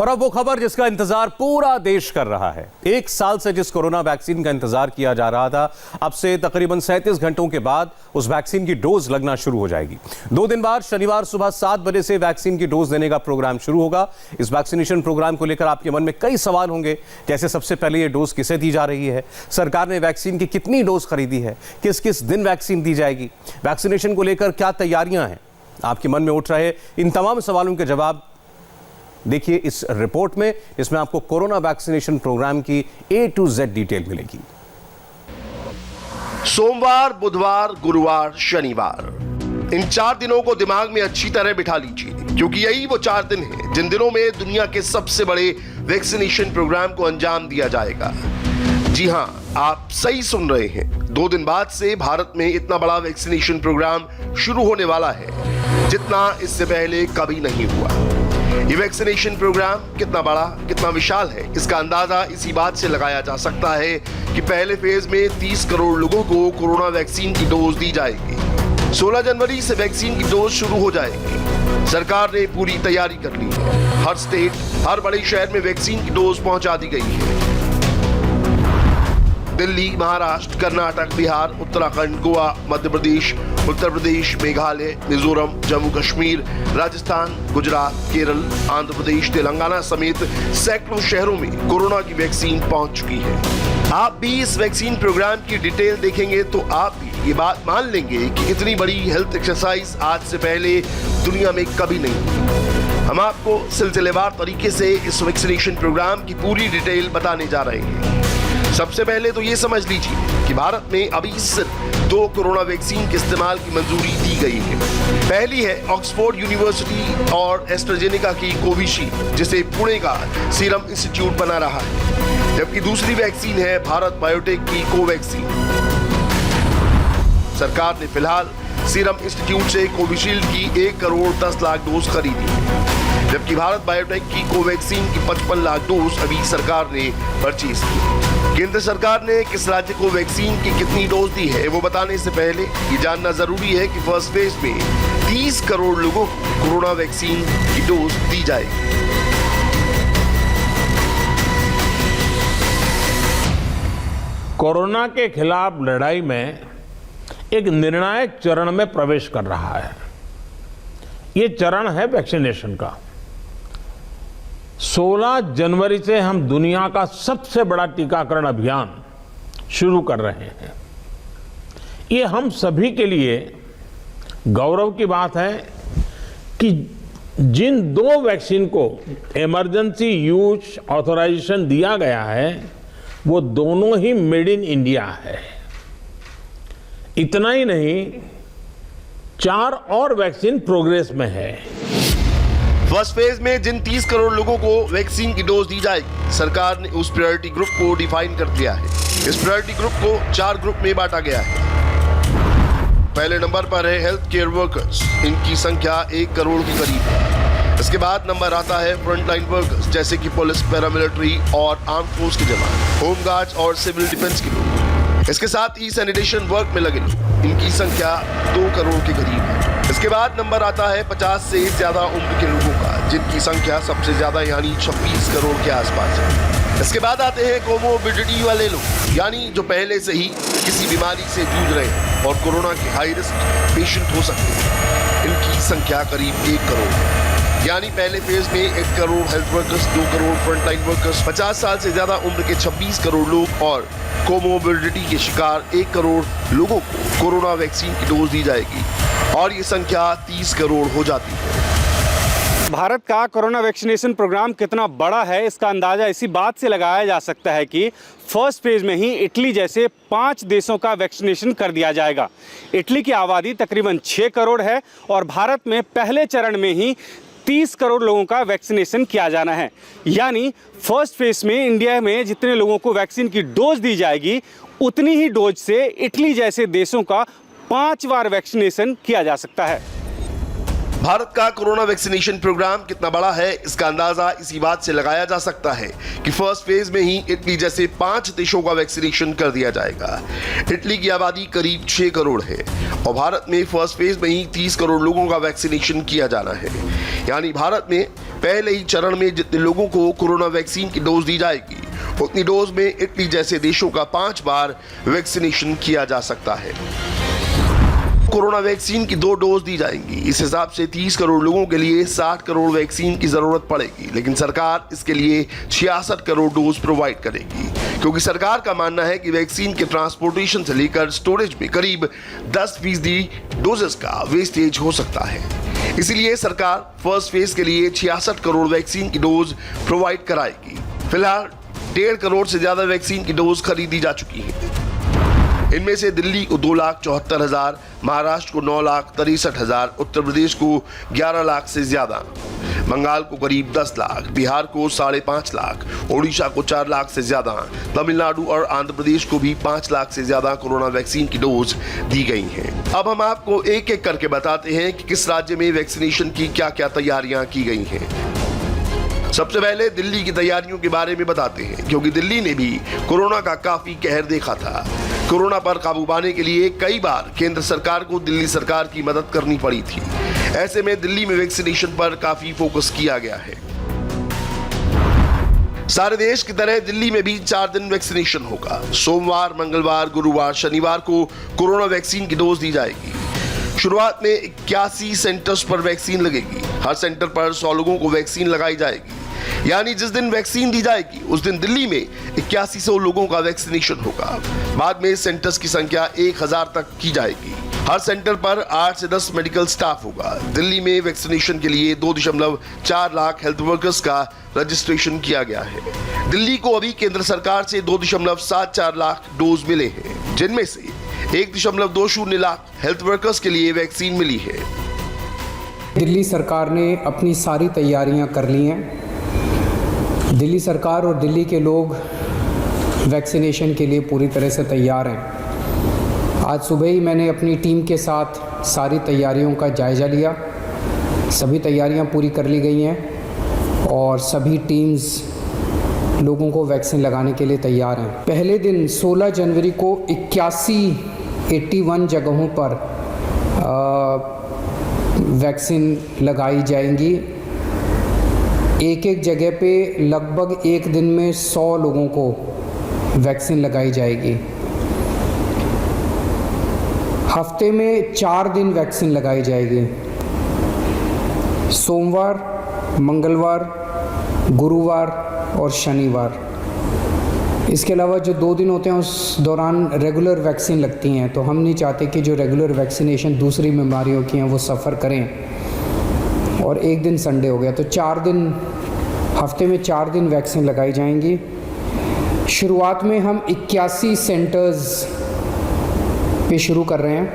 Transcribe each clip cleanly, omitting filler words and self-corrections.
और अब वो खबर जिसका इंतजार पूरा देश कर रहा है। एक साल से जिस कोरोना वैक्सीन का इंतजार किया जा रहा था, अब से तकरीबन 37 घंटों के बाद उस वैक्सीन की डोज लगना शुरू हो जाएगी। 2 दिन बाद शनिवार सुबह 7 बजे से वैक्सीन की डोज देने का प्रोग्राम शुरू होगा। इस वैक्सीनेशन प्रोग्राम को लेकर आपके मन में कई सवाल होंगे, जैसे सबसे पहले ये डोज किसे दी जा रही है, सरकार ने वैक्सीन की कितनी डोज खरीदी है, किस किस दिन वैक्सीन दी जाएगी, वैक्सीनेशन को लेकर क्या तैयारियां हैं। आपके मन में उठ रहे इन तमाम सवालों के जवाब देखिए इस रिपोर्ट में, इसमें आपको कोरोना वैक्सीनेशन प्रोग्राम की A to Z डिटेल मिलेगी। सोमवार, बुधवार, गुरुवार, शनिवार, इन 4 दिनों को दिमाग में अच्छी तरह बिठा लीजिए, क्योंकि यही वो 4 दिन हैं जिन दिनों में दुनिया के सबसे बड़े वैक्सीनेशन प्रोग्राम को अंजाम दिया जाएगा। जी हां, आप सही सुन रहे हैं। 2 दिन बाद से भारत में इतना बड़ा वैक्सीनेशन प्रोग्राम शुरू होने वाला है जितना इससे पहले कभी नहीं हुआ। ये वैक्सीनेशन प्रोग्राम कितना बड़ा, कितना विशाल है, इसका अंदाजा इसी बात से लगाया जा सकता है कि पहले फेज में 30 करोड़ लोगों को कोरोना वैक्सीन की डोज दी जाएगी। 16 जनवरी से वैक्सीन की डोज शुरू हो जाएगी। सरकार ने पूरी तैयारी कर ली है। हर स्टेट, हर बड़े शहर में वैक्सीन की डोज पहुंचा दी गई है। दिल्ली, महाराष्ट्र, कर्नाटक, बिहार, उत्तराखंड, गोवा, मध्य प्रदेश, उत्तर प्रदेश, मेघालय, मिजोरम, जम्मू कश्मीर, राजस्थान, गुजरात, केरल, आंध्र प्रदेश, तेलंगाना समेत सैकड़ों शहरों में कोरोना की वैक्सीन पहुंच चुकी है। आप भी इस वैक्सीन प्रोग्राम की डिटेल देखेंगे तो आप भी ये बात मान लेंगे कि इतनी बड़ी हेल्थ एक्सरसाइज आज से पहले दुनिया में कभी नहीं हुई। हम आपको सिलसिलेवार तरीके से इस वैक्सीनेशन प्रोग्राम की पूरी डिटेल बताने जा रहे हैं। सबसे पहले तो ये समझ लीजिए कि भारत में अभी सिर्फ 2 कोरोना वैक्सीन के इस्तेमाल की मंजूरी दी गई है। पहली है ऑक्सफोर्ड यूनिवर्सिटी और एस्ट्राजेनेका की कोविशील्ड, जिसे पुणे का सीरम इंस्टीट्यूट बना रहा है, जबकि दूसरी वैक्सीन है भारत बायोटेक की कोवैक्सीन। सरकार ने फिलहाल सीरम इंस्टीट्यूट से कोविशील्ड की 1 करोड़ 10 लाख डोज खरीदी है, जबकि भारत बायोटेक की कोवैक्सीन की 55 लाख डोज अभी सरकार ने परचेज की। केंद्र सरकार ने किस राज्य को वैक्सीन की कितनी डोज दी है वो बताने से पहले ये जानना जरूरी है कि फर्स्ट फेज में 30 करोड़ लोगों को कोरोना वैक्सीन की डोज दी जाएगी। कोरोना के खिलाफ लड़ाई में एक निर्णायक चरण में प्रवेश कर रहा है। ये चरण है वैक्सीनेशन का। 16 जनवरी से हम दुनिया का सबसे बड़ा टीकाकरण अभियान शुरू कर रहे हैं। ये हम सभी के लिए गौरव की बात है कि जिन 2 वैक्सीन को इमरजेंसी यूज ऑथराइजेशन दिया गया है वो दोनों ही मेड इन इंडिया है। इतना ही नहीं, 4 और वैक्सीन प्रोग्रेस में है। फर्स्ट फेज में जिन 30 करोड़ लोगों को वैक्सीन की डोज दी जाएगी, सरकार ने उस प्रायोरिटी ग्रुप को डिफाइन कर दिया है। इस प्रायोरिटी ग्रुप को 4 ग्रुप में बांटा गया है। पहले नंबर पर है हेल्थ केयर वर्कर्स, इनकी संख्या 1 करोड़ के करीब है। इसके बाद नंबर आता है फ्रंटलाइन वर्कर्स, जैसे कि पुलिस, पैरामिलिट्री और आर्म फोर्स के जवान, होमगार्ड्स और सिविल डिफेंस के लोग। इसके साथ ही सैनिटेशन वर्क में लगे लोग, इनकी संख्या 2 करोड़ के करीब है। इसके बाद नंबर आता है 50 से ज्यादा उम्र के लोगों का, जिनकी संख्या सबसे ज्यादा यानी 26 करोड़ के आसपास है। इसके बाद आते हैं कोमोबिडिटी वाले लोग, यानी जो पहले से ही किसी बीमारी से जूझ रहे हैं और कोरोना के हाई रिस्क पेशेंट हो सकते हैं। इनकी संख्या करीब 1 करोड़ है। यानी पहले फेज में 1 crore health workers, 2 crore frontline workers, 50 साल से ज्यादा उम्र के 26 करोड़ लोग और कोमोबिडिटी के शिकार 1 करोड़ लोगों को कोरोना वैक्सीन की डोज दी जाएगी और ये संख्या 30 करोड़ हो जाती है। भारत का कोरोना वैक्सीनेशन प्रोग्राम कितना बड़ा है, इसका अंदाज़ा इसी बात से लगाया जा सकता है कि फर्स्ट फेज में ही इटली जैसे 5 देशों का वैक्सीनेशन कर दिया जाएगा। इटली की आबादी तकरीबन 6 करोड़ है और भारत में पहले चरण में ही 30 करोड़ लोगों का वैक्सीनेशन किया जाना है। यानी फर्स्ट फेज में इंडिया में जितने लोगों को वैक्सीन की डोज दी जाएगी, उतनी ही डोज से इटली जैसे देशों का 5 बार वैक्सीनेशन किया जा सकता है। भारत का कोरोना वैक्सीनेशन प्रोग्राम कितना बड़ा है, इसका अंदाजा इसी बात से लगाया जा सकता है कि फर्स्ट फेज में ही इटली जैसे 5 देशों का वैक्सीनेशन कर दिया जाएगा। इटली की आबादी करीब 6 करोड़ है और भारत में फर्स्ट फेज में ही 30 करोड़ लोगों का वैक्सीनेशन किया जाना है। यानी भारत में पहले ही चरण में जितने लोगों को कोरोना वैक्सीन की डोज दी जाएगी, उतनी डोज में इटली जैसे देशों का 5 बार वैक्सीनेशन किया जा सकता है। कोरोना वैक्सीन की 2 डोज दी जाएंगी। इस हिसाब से 30 करोड़ लोगों के लिए 60 करोड़ वैक्सीन की जरूरत पड़ेगी, लेकिन सरकार इसके लिए 66 करोड़ डोज प्रोवाइड करेगी, क्योंकि सरकार का मानना है कि वैक्सीन के ट्रांसपोर्टेशन से लेकर स्टोरेज में करीब 10% डोजेस का वेस्टेज हो सकता है। इसीलिए सरकार फर्स्ट फेज के लिए 66 करोड़ वैक्सीन की डोज प्रोवाइड कराएगी। फिलहाल 1.5 करोड़ से ज्यादा वैक्सीन की डोज खरीदी जा चुकी है। इनमें से दिल्ली को 2,74,000, महाराष्ट्र को 9,63,000, उत्तर प्रदेश को 11 लाख से ज्यादा, बंगाल को करीब 10 लाख, बिहार को 5.5 लाख, ओडिशा को 4 लाख से ज्यादा, तमिलनाडु और आंध्र प्रदेश को भी 5 लाख से ज्यादा कोरोना वैक्सीन की डोज दी गई हैं। अब हम आपको एक एक करके बताते हैं कि किस राज्य में वैक्सीनेशन की क्या क्या तैयारियां की गई हैं। सबसे पहले दिल्ली की तैयारियों के बारे में बताते हैं, क्योंकि दिल्ली ने भी कोरोना का काफी कहर देखा था। कोरोना पर काबू पाने के लिए कई बार केंद्र सरकार को दिल्ली सरकार की मदद करनी पड़ी थी। ऐसे में दिल्ली में वैक्सीनेशन पर काफी फोकस किया गया है। सारे देश की तरह दिल्ली में भी 4 दिन वैक्सीनेशन होगा। सोमवार, मंगलवार, गुरुवार, शनिवार को कोरोना वैक्सीन की डोज दी जाएगी। शुरुआत में 81 सेंटर्स पर वैक्सीन लगेगी। हर सेंटर पर 100 लोगों को वैक्सीन लगाई जाएगी। यानी जिस दिन वैक्सीन दी जाएगी उस दिन दिल्ली में 8100 लोगों का वैक्सीनेशन होगा। बाद में सेंटर्स की संख्या 1000 तक की जाएगी। हर सेंटर पर 8 से 10 मेडिकल स्टाफ होगा। दिल्ली में वैक्सीनेशन के लिए 2.4 लाख हेल्थ वर्कर्स का रजिस्ट्रेशन किया गया है। दिल्ली को अभी केंद्र सरकार से 2.74 लाख डोज मिले हैं, जिनमें से 1.20 लाख हेल्थ वर्कर्स के लिए वैक्सीन मिली है। दिल्ली सरकार ने अपनी सारी तैयारियां कर ली हैं। दिल्ली सरकार और दिल्ली के लोग वैक्सीनेशन के लिए पूरी तरह से तैयार हैं। आज सुबह ही मैंने अपनी टीम के साथ सारी तैयारियों का जायज़ा लिया। सभी तैयारियां पूरी कर ली गई हैं और सभी टीम्स लोगों को वैक्सीन लगाने के लिए तैयार हैं। पहले दिन 16 जनवरी को 81 जगहों पर वैक्सीन लगाई जाएंगी। एक एक जगह पे लगभग एक दिन में 100 लोगों को वैक्सीन लगाई जाएगी। हफ्ते में 4 दिन वैक्सीन लगाई जाएगी। सोमवार, मंगलवार, गुरुवार और शनिवार। इसके अलावा जो 2 दिन होते हैं उस दौरान रेगुलर वैक्सीन लगती हैं, तो हम नहीं चाहते कि जो रेगुलर वैक्सीनेशन दूसरी बीमारियों की हैं वो सफ़र करें। और एक दिन संडे हो गया, तो 4 दिन, हफ्ते में 4 दिन वैक्सीन लगाई जाएंगी। शुरुआत में हम 81 सेंटर्स पे शुरू कर रहे हैं।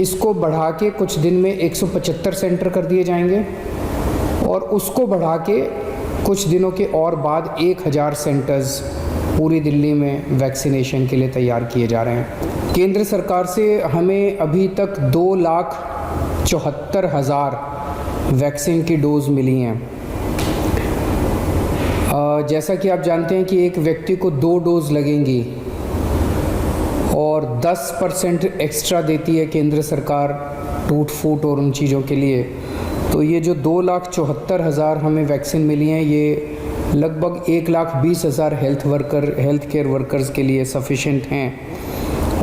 इसको बढ़ा के कुछ दिन में 175 सेंटर कर दिए जाएंगे और उसको बढ़ा के कुछ दिनों के और बाद 1000 सेंटर्स पूरी दिल्ली में वैक्सीनेशन के लिए तैयार किए जा रहे हैं। केंद्र सरकार से हमें अभी तक 2,74,000 वैक्सीन की डोज मिली हैं। जैसा कि आप जानते हैं कि एक व्यक्ति को 2 डोज लगेंगी और 10% एक्स्ट्रा देती है केंद्र सरकार टूट फूट और उन चीज़ों के लिए। तो ये जो 2,74,000 हमें वैक्सीन मिली हैं, ये लगभग 1,20,000 हेल्थ केयर वर्कर्स के लिए सफिशेंट हैं।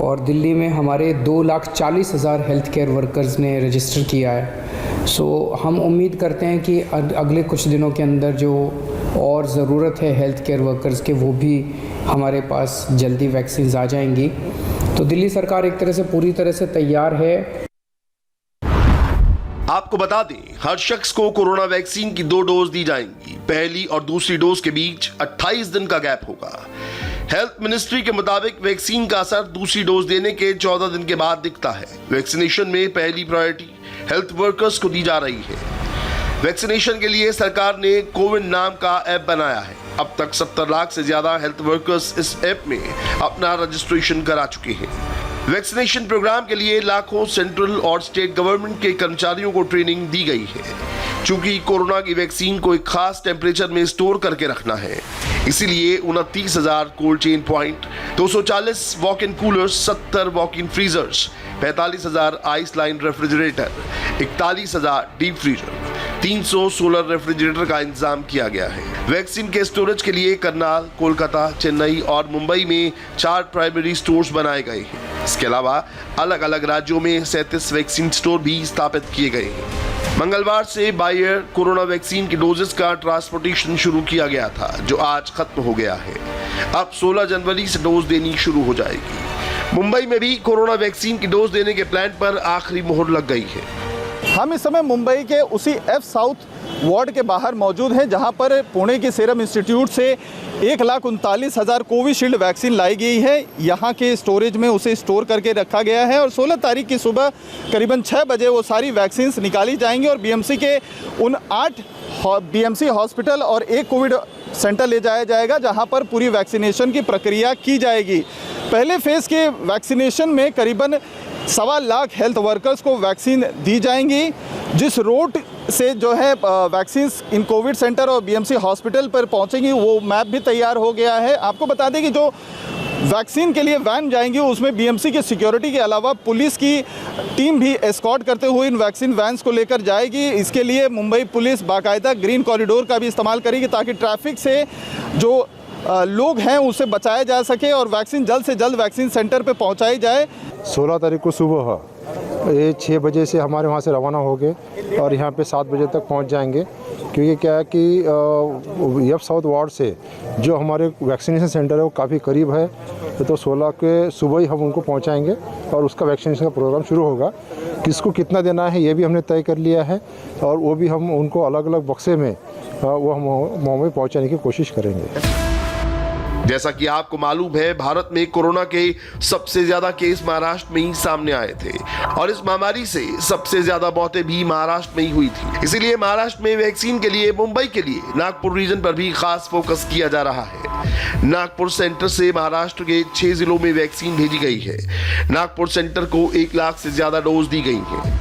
और दिल्ली में हमारे 2,40,000 हेल्थ केयर वर्कर्स ने रजिस्टर किया है। सो हम उम्मीद करते हैं कि अगले कुछ दिनों के अंदर जो और ज़रूरत है हेल्थ केयर वर्कर्स के, वो भी हमारे पास जल्दी वैक्सीन आ जाएंगी। तो दिल्ली सरकार एक तरह से पूरी तरह से तैयार है। आपको बता दें, हर शख्स को कोरोना वैक्सीन की 2 डोज दी जाएंगी। पहली और दूसरी डोज के बीच 28 दिन का गैप होगा। हेल्थ मिनिस्ट्री के मुताबिक वैक्सीन का असर दूसरी डोज देने के 14 दिन के बाद दिखता है। वैक्सीनेशन में पहली प्रायोरिटी हेल्थ वर्कर्स को दी जा रही है। वैक्सीनेशन के लिए सरकार ने कोविन नाम का ऐप बनाया है। अब तक 70 लाख से ज्यादा हेल्थ वर्कर्स इस ऐप में अपना रजिस्ट्रेशन करा चुके हैं। वैक्सीनेशन प्रोग्राम के लिए लाखों सेंट्रल और स्टेट गवर्नमेंट के कर्मचारियों को ट्रेनिंग दी गई है। चूंकि कोरोना की वैक्सीन को एक खास टेम्परेचर में स्टोर करके रखना है, इसीलिए 29,000 cold chain point, 240 walk in coolers, 70 walk in freezers, 45,000 ice line refrigerator, 41,000 deep freezer, 300 solar refrigerator का इंतजाम किया गया है। वैक्सीन के स्टोरेज के लिए करनाल, कोलकाता, चेन्नई और मुंबई में 4 प्राइमरी स्टोर्स बनाए गए हैं। इसके अलावा अलग अलग राज्यों में 37 वैक्सीन स्टोर भी स्थापित किए गए हैं। मंगलवार से बाय एयर कोरोना वैक्सीन की डोजेस का ट्रांसपोर्टेशन शुरू किया गया था, जो आज खत्म हो गया है। अब 16 जनवरी से डोज देनी शुरू हो जाएगी। मुंबई में भी कोरोना वैक्सीन की डोज देने के प्लान पर आखिरी मोहर लग गई है। हम इस समय मुंबई के उसी एफ साउथ वार्ड के बाहर मौजूद हैं, जहां पर पुणे के सीरम इंस्टीट्यूट से 1,39,000 कोविशील्ड वैक्सीन लाई गई है। यहां के स्टोरेज में उसे स्टोर करके रखा गया है और 16 तारीख की सुबह करीबन 6 बजे वो सारी वैक्सीन निकाली जाएंगी और बीएमसी के उन 8 बीएमसी हॉस्पिटल और 1 कोविड सेंटर ले जाया जाएगा, जहां पर पूरी वैक्सीनेशन की प्रक्रिया की जाएगी। पहले फेज़ के वैक्सीनेशन में करीबन 1.25 लाख हेल्थ वर्कर्स को वैक्सीन दी जाएंगी। जिस रूट से जो है वैक्सीन इन कोविड सेंटर और बीएमसी हॉस्पिटल पर पहुंचेंगी, वो मैप भी तैयार हो गया है। आपको बता दें कि जो वैक्सीन के लिए वैन जाएंगी उसमें बीएमसी की सिक्योरिटी के अलावा पुलिस की टीम भी एस्कॉर्ट करते हुए इन वैक्सीन वैन्स को लेकर जाएगी। इसके लिए मुंबई पुलिस बाकायदा ग्रीन कॉरिडोर का भी इस्तेमाल करेगी, ताकि ट्रैफिक से जो लोग हैं उसे बचाया जा सके और वैक्सीन जल्द से जल्द वैक्सीन सेंटर पे पहुंचाई जाए। 16 तारीख को सुबह ये 6 बजे से हमारे वहाँ से रवाना हो गए और यहाँ पे 7 बजे तक पहुँच जाएंगे, क्योंकि क्या है कि एफ साउथ वार्ड से जो हमारे वैक्सीनेशन सेंटर है वो काफ़ी करीब है, तो 16 के सुबह ही हम उनको पहुँचाएंगे और उसका वैक्सीनेशन का प्रोग्राम शुरू होगा। किसको कितना देना है ये भी हमने तय कर लिया है और वो भी हम उनको अलग अलग बक्से में वो हम मुंबई पहुँचाने की कोशिश करेंगे। जैसा कि आपको मालूम है, भारत में कोरोना के सबसे ज्यादा केस महाराष्ट्र में ही सामने आए थे और इस महामारी से सबसे ज्यादा मौतें भी महाराष्ट्र में ही हुई थी। इसीलिए महाराष्ट्र में वैक्सीन के लिए मुंबई के लिए नागपुर रीजन पर भी खास फोकस किया जा रहा है। नागपुर सेंटर से महाराष्ट्र के 6 जिलों में वैक्सीन भेजी गई है। नागपुर सेंटर को 1 लाख से ज्यादा डोज दी गई है।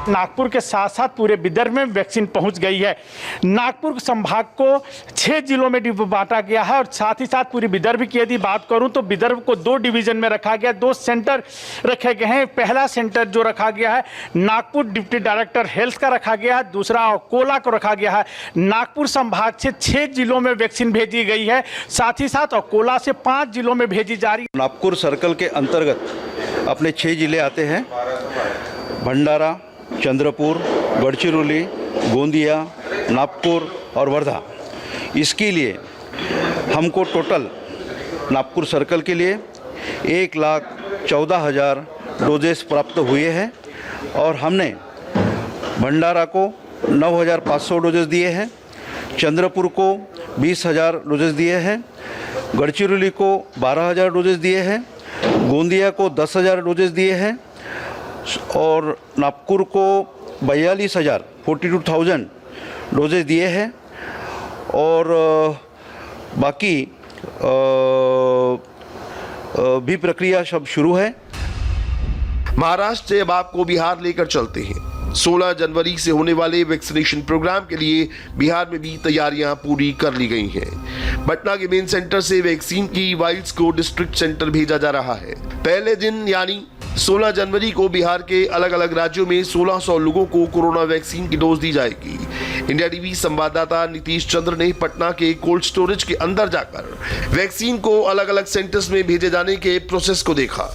नागपुर के साथ साथ पूरे विदर्भ में वैक्सीन पहुंच गई है। नागपुर संभाग को 6 जिलों में बांटा गया है और साथ ही साथ पूरी विदर्भ की यदि बात करूं तो विदर्भ को 2 डिवीजन में रखा गया, 2 सेंटर रखे गए हैं। पहला सेंटर जो रखा गया है नागपुर डिप्टी डायरेक्टर हेल्थ का रखा गया है, दूसरा अकोला को रखा गया है। नागपुर संभाग से 6 जिलों में वैक्सीन भेजी गई है, साथ ही साथ अकोला से 5 जिलों में भेजी जा रही है। नागपुर सर्कल के अंतर्गत अपने 6 जिले आते हैं: भंडारा, चंद्रपुर, गढ़चिरौली, गोंदिया, नागपुर और वर्धा। इसके लिए हमको टोटल नागपुर सर्कल के लिए 1,14,000 डोजेस प्राप्त हुए हैं और हमने भंडारा को 9,500 डोजेस दिए हैं, चंद्रपुर को 20,000 डोजेस दिए हैं, गढ़चिरौली को 12,000 डोजेस दिए हैं, गोंदिया को 10,000 डोजेस दिए हैं और नागपुर को 42,000 डोजेज दिए हैं और बाकी भी प्रक्रिया सब शुरू है। महाराष्ट्र से अब आपको बिहार लेकर चलते हैं। 16 जनवरी से होने वाले वैक्सीनेशन प्रोग्राम के लिए बिहार में भी तैयारियां पूरी कर ली गई हैं। पटना के मेन सेंटर से वैक्सीन की वाइल्स को डिस्ट्रिक्ट सेंटर भेजा जा रहा है। पहले दिन यानी 16 जनवरी को बिहार के अलग अलग राज्यों में 1600 लोगों को कोरोना वैक्सीन की डोज दी जाएगी। इंडिया टीवी संवाददाता नीतीश चंद्र ने पटना के कोल्ड स्टोरेज के अंदर जाकर वैक्सीन को अलग अलग सेंटर्स में भेजे जाने के प्रोसेस को देखा।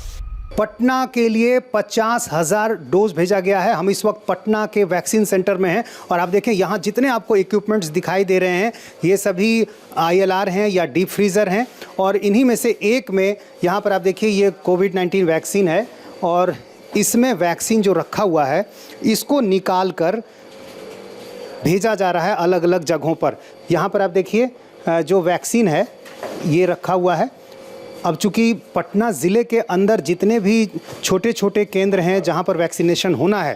पटना के लिए 50,000 डोज भेजा गया है। हम इस वक्त पटना के वैक्सीन सेंटर में हैं और आप देखें यहाँ जितने आपको इक्विपमेंट्स दिखाई दे रहे हैं ये सभी ILR हैं या डीप फ्रीज़र हैं और इन्हीं में से एक में यहाँ पर आप देखिए ये कोविड-19 वैक्सीन है और इसमें वैक्सीन जो रखा हुआ है इसको निकाल कर भेजा जा रहा है अलग अलग जगहों पर। यहाँ पर आप देखिए जो वैक्सीन है ये रखा हुआ है। अब चूंकि पटना ज़िले के अंदर जितने भी छोटे छोटे केंद्र हैं जहां पर वैक्सीनेशन होना है,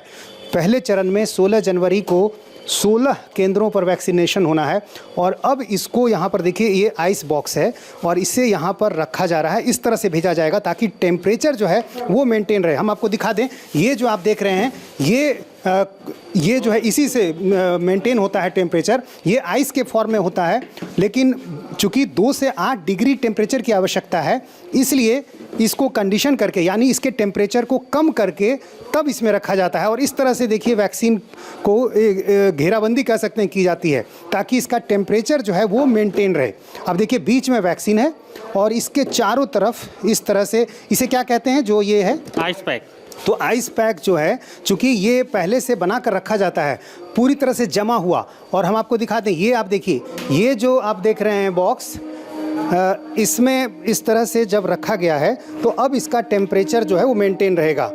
पहले चरण में 16 जनवरी को 16 केंद्रों पर वैक्सीनेशन होना है और अब इसको यहाँ पर देखिए ये आइस बॉक्स है और इसे यहाँ पर रखा जा रहा है। इस तरह से भेजा जाएगा ताकि टेम्परेचर जो है वो मेंटेन रहे। हम आपको दिखा दें, ये जो आप देख रहे हैं ये जो है इसी से मेंटेन होता है टेम्परेचर। ये आइस के फॉर्म में होता है लेकिन चूँकि 2 से 8 डिग्री टेम्परेचर की आवश्यकता है, इसलिए इसको कंडीशन करके यानी इसके टेम्परेचर को कम करके तब इसमें रखा जाता है। और इस तरह से देखिए वैक्सीन को घेराबंदी कह सकते हैं की जाती है ताकि इसका टेम्परेचर जो है वो मेंटेन रहे। अब देखिए बीच में वैक्सीन है और इसके चारों तरफ इस तरह से, इसे क्या कहते हैं जो ये है आइस पैक। तो आइस पैक जो है चूँकि ये पहले से बना कर रखा जाता है पूरी तरह से जमा हुआ, और हम आपको दिखाते हैं, ये आप देखिए, ये जो आप देख रहे हैं बॉक्स, इसमें इस तरह से जब रखा गया है तो अब इसका टेम्परेचर जो है वो मेंटेन रहेगा।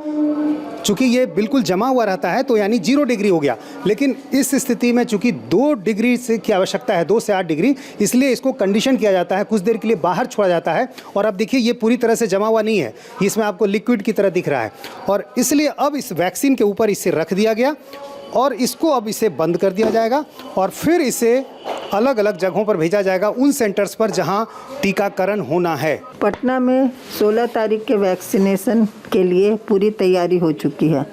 चूँकि ये बिल्कुल जमा हुआ रहता है तो यानी 0 डिग्री हो गया, लेकिन इस स्थिति में चूँकि 2 डिग्री से की आवश्यकता है, 2 से 8 डिग्री, इसलिए इसको कंडीशन किया जाता है, कुछ देर के लिए बाहर छोड़ा जाता है। और अब देखिए ये पूरी तरह से जमा हुआ नहीं है, इसमें आपको लिक्विड की तरह दिख रहा है, और इसलिए अब इस वैक्सीन के ऊपर इसे रख दिया गया और इसको अब इसे बंद कर दिया जाएगा और फिर इसे अलग अलग जगहों पर भेजा जाएगा, उन सेंटर्स पर जहां टीकाकरण होना है। पटना में 16 तारीख के वैक्सीनेशन के लिए पूरी तैयारी हो चुकी है।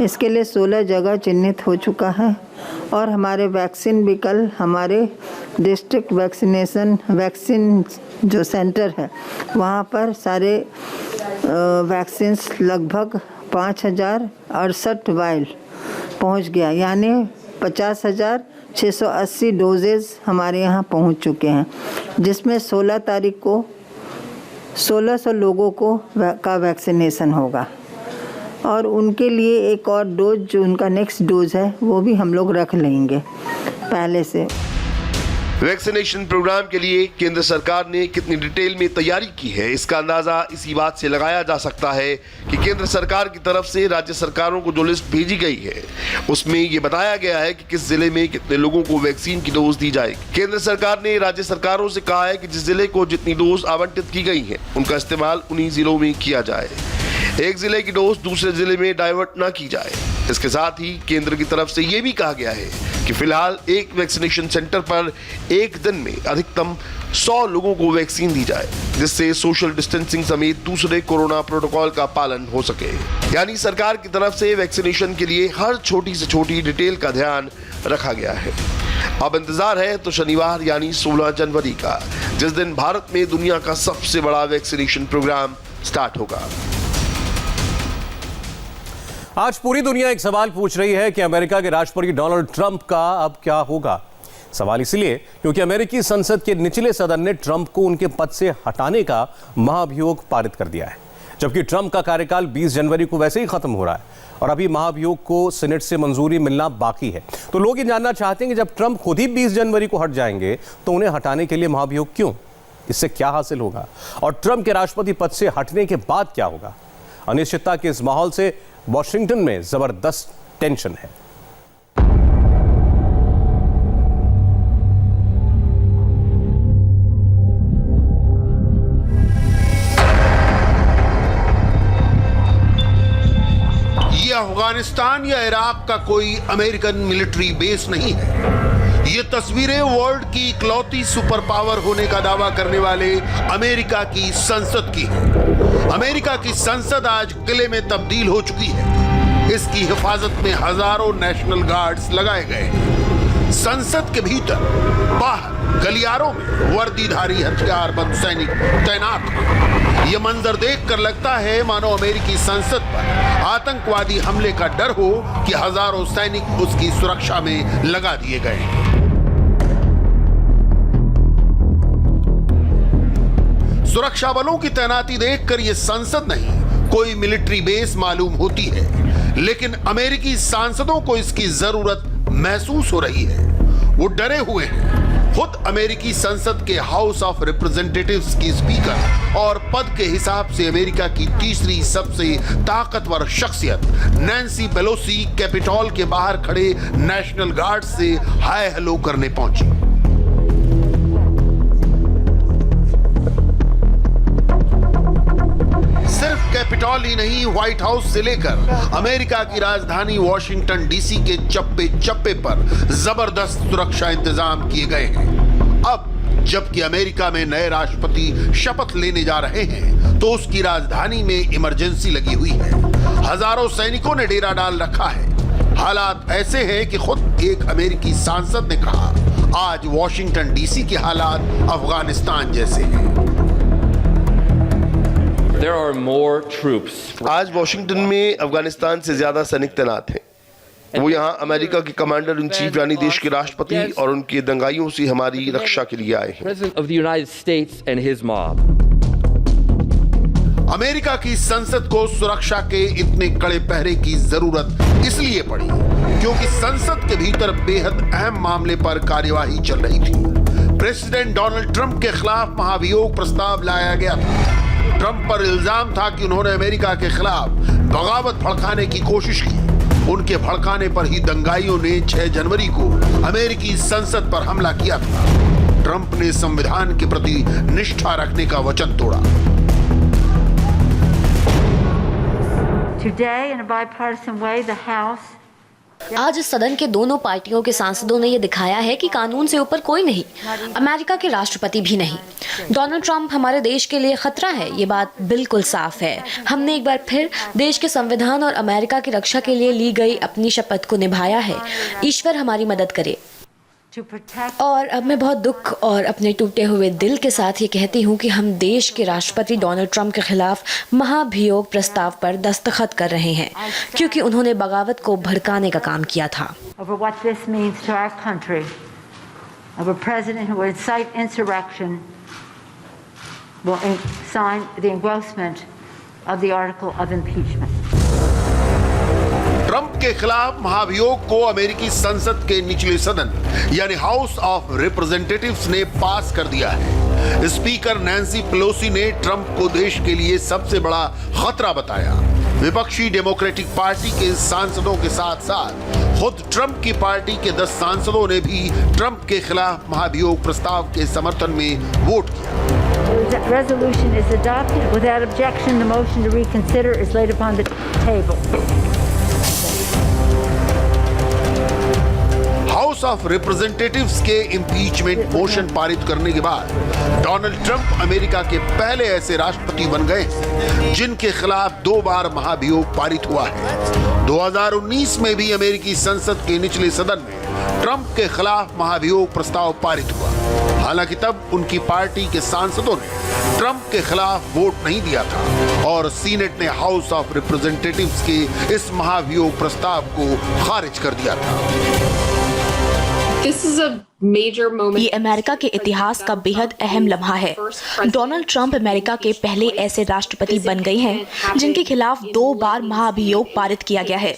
इसके लिए 16 जगह चिन्हित हो चुका है और हमारे वैक्सीन भी कल हमारे डिस्ट्रिक्ट वैक्सीन जो सेंटर है वहाँ पर सारे वैक्सीन्स लगभग 5068 वाइल पहुँच गया, यानी 50,680 डोजेज़ हमारे यहाँ पहुँच चुके हैं, जिसमें 16 तारीख को 1600 लोगों का वैक्सीनेशन होगा और उनके लिए एक और डोज जो उनका नेक्स्ट डोज है वो भी हम लोग रख लेंगे पहले से। वैक्सीनेशन प्रोग्राम के लिए केंद्र सरकार ने कितनी डिटेल में तैयारी की है, इसका अंदाजा इसी बात से लगाया जा सकता है कि केंद्र सरकार की तरफ से राज्य सरकारों को जो लिस्ट भेजी गई है उसमें ये बताया गया है कि किस जिले में कितने लोगों को वैक्सीन की डोज दी जाएगी। केंद्र सरकार ने राज्य सरकारों से कहा है कि जिस जिले को जितनी डोज आवंटित की गई है उनका इस्तेमाल उन्हीं जिलों में किया जाए, एक जिले की डोज दूसरे जिले में डाइवर्ट ना की जाए। इसके साथ ही केंद्र की तरफ से यह भी कहा गया है कि फिलहाल एक वैक्सीनेशन सेंटर पर एक दिन में अधिकतम 100 लोगों को वैक्सीन दी जाए, जिससे सोशल डिस्टेंसिंग समेत दूसरे कोरोना प्रोटोकॉल का पालन हो सके। यानी सरकार की तरफ से वैक्सीनेशन के लिए हर छोटी से छोटी डिटेल का ध्यान रखा गया है। अब इंतजार है तो शनिवार यानी 16 जनवरी का, जिस दिन भारत में दुनिया का सबसे बड़ा वैक्सीनेशन प्रोग्राम स्टार्ट होगा। आज पूरी दुनिया एक सवाल पूछ रही है कि अमेरिका के राष्ट्रपति डोनाल्ड ट्रंप का अब क्या होगा। सवाल इसलिए क्योंकि अमेरिकी संसद के निचले सदन ने ट्रंप को उनके पद से हटाने का महाभियोग पारित कर दिया है, जबकि ट्रंप का कार्यकाल 20 जनवरी को वैसे ही खत्म हो रहा है और अभी महाभियोग को सीनेट से मंजूरी मिलना बाकी है। तो लोग ये जानना चाहते हैं कि जब ट्रंप खुद ही 20 जनवरी को हट जाएंगे तो उन्हें हटाने के लिए महाभियोग क्यों, इससे क्या हासिल होगा और ट्रंप के राष्ट्रपति पद से हटने के बाद क्या होगा। अनिश्चितता के इस माहौल से वॉशिंगटन में जबरदस्त टेंशन है। यह अफगानिस्तान या इराक का कोई अमेरिकन मिलिट्री बेस नहीं है। ये तस्वीरें वर्ल्ड की इकलौती सुपर पावर होने का दावा करने वाले अमेरिका की संसद की है। अमेरिका की संसद आज किले में तब्दील हो चुकी है। इसकी हिफाजत में हजारों नेशनल गार्ड्स लगाए गए हैं। संसद के भीतर बाहर गलियारों में वर्दीधारी हथियारबंद सैनिक तैनात हैं। यह मंजर देखकर लगता है मानो अमेरिकी संसद पर आतंकवादी हमले का डर हो कि हजारों सैनिक उसकी सुरक्षा में लगा दिए गए हैं। सुरक्षा बलों की तैनाती देखकर यह संसद नहीं कोई मिलिट्री बेस मालूम होती है, लेकिन अमेरिकी सांसदों को इसकी जरूरत महसूस हो रही है। वो डरे हुए हैं। खुद अमेरिकी संसद के हाउस ऑफ रिप्रेजेंटेटिव्स की स्पीकर और पद के हिसाब से अमेरिका की तीसरी सबसे ताकतवर शख्सियत नैन्सी पेलोसी कैपिटॉल के बाहर खड़े नेशनल गार्ड से हाय हेलो करने पहुंची। सिर्फ कैपिटॉल ही नहीं, व्हाइट हाउस से लेकर अमेरिका की राजधानी वॉशिंगटन डीसी के चप्पे चप्पे पर जबरदस्त सुरक्षा इंतजाम किए गए हैं। अब जबकि अमेरिका में नए राष्ट्रपति शपथ लेने जा रहे हैं तो उसकी राजधानी में इमरजेंसी लगी हुई है। हजारों सैनिकों ने डेरा डाल रखा है। हालात ऐसे हैं कि खुद एक अमेरिकी सांसद ने कहा, आज वॉशिंगटन डीसी के हालात अफगानिस्तान जैसे हैं। There are more troops. आज वॉशिंगटन में अफगानिस्तान से ज्यादा सैनिक तैनात हैं। वो यहाँ अमेरिका के कमांडर इन चीफ यानी देश के राष्ट्रपति और उनके दंगाइयों से हमारी रक्षा के लिए आए हैं। President of the United States and his mob. America की संसद को सुरक्षा के इतने कड़े पहरे की जरूरत इसलिए पड़ी क्योंकि संसद के भीतर बेहद अहम मामले पर कार्यवाही चल रही थी। प्रेसिडेंट डोनाल्ड ट्रंप के खिलाफ महाभियोग प्रस्ताव लाया गया था। ट्रंप पर इल्जाम था कि उन्होंने अमेरिका के खिलाफ बगावत भड़काने की कोशिश की। उनके भड़काने पर ही दंगाइयों ने 6 जनवरी को अमेरिकी संसद पर हमला किया था। ट्रंप ने संविधान के प्रति निष्ठा रखने का वचन तोड़ा। Today, in a bipartisan way, the House आज सदन के दोनों पार्टियों के सांसदों ने यह दिखाया है कि कानून से ऊपर कोई नहीं, अमेरिका के राष्ट्रपति भी नहीं। डोनाल्ड ट्रंप हमारे देश के लिए खतरा है, ये बात बिल्कुल साफ है। हमने एक बार फिर देश के संविधान और अमेरिका की रक्षा के लिए ली गई अपनी शपथ को निभाया है। ईश्वर हमारी मदद करे। और अब मैं बहुत दुख और अपने टूटे हुए दिल के साथ ये कहती हूँ कि हम देश के राष्ट्रपति डोनाल्ड ट्रंप के खिलाफ महाभियोग प्रस्ताव पर दस्तखत कर रहे हैं क्योंकि उन्होंने बगावत को भड़काने का काम किया था। ट्रंप के खिलाफ महाभियोग को अमेरिकी संसद के निचले सदन यानी हाउस ऑफ रिप्रेजेंटेटिव्स ने पास कर दिया है। स्पीकर नैंसी पेलोसी ने ट्रंप को देश के लिए सबसे बड़ा खतरा बताया। विपक्षी डेमोक्रेटिक पार्टी के सांसदों के साथ साथ खुद ट्रंप की पार्टी के 10 सांसदों ने भी ट्रंप के खिलाफ महाभियोग प्रस्ताव के समर्थन में वोट किया। The resolution is adopted without objection. The motion to reconsider is laid upon the table. House of representatives के इम्पीचमेंट मोशन पारित करने के बाद डोनाल्ड ट्रंप अमेरिका के पहले ऐसे राष्ट्रपति बन गए जिनके खिलाफ 2 बार महाभियोग पारित हुआ है। 2019 में भी अमेरिकी संसद के निचले सदन में ट्रंप के खिलाफ महाभियोग प्रस्ताव पारित हुआ। हालांकि तब उनकी पार्टी के सांसदों ने ट्रंप के खिलाफ वोट नहीं दिया था और सीनेट ने हाउस ऑफ रिप्रेजेंटेटिव्स के इस महाभियोग प्रस्ताव को खारिज कर दिया था। ये अमेरिका के इतिहास का बेहद अहम लम्हा है। डोनाल्ड ट्रंप अमेरिका के पहले ऐसे राष्ट्रपति बन गए हैं जिनके खिलाफ 2 बार महाभियोग पारित किया गया है।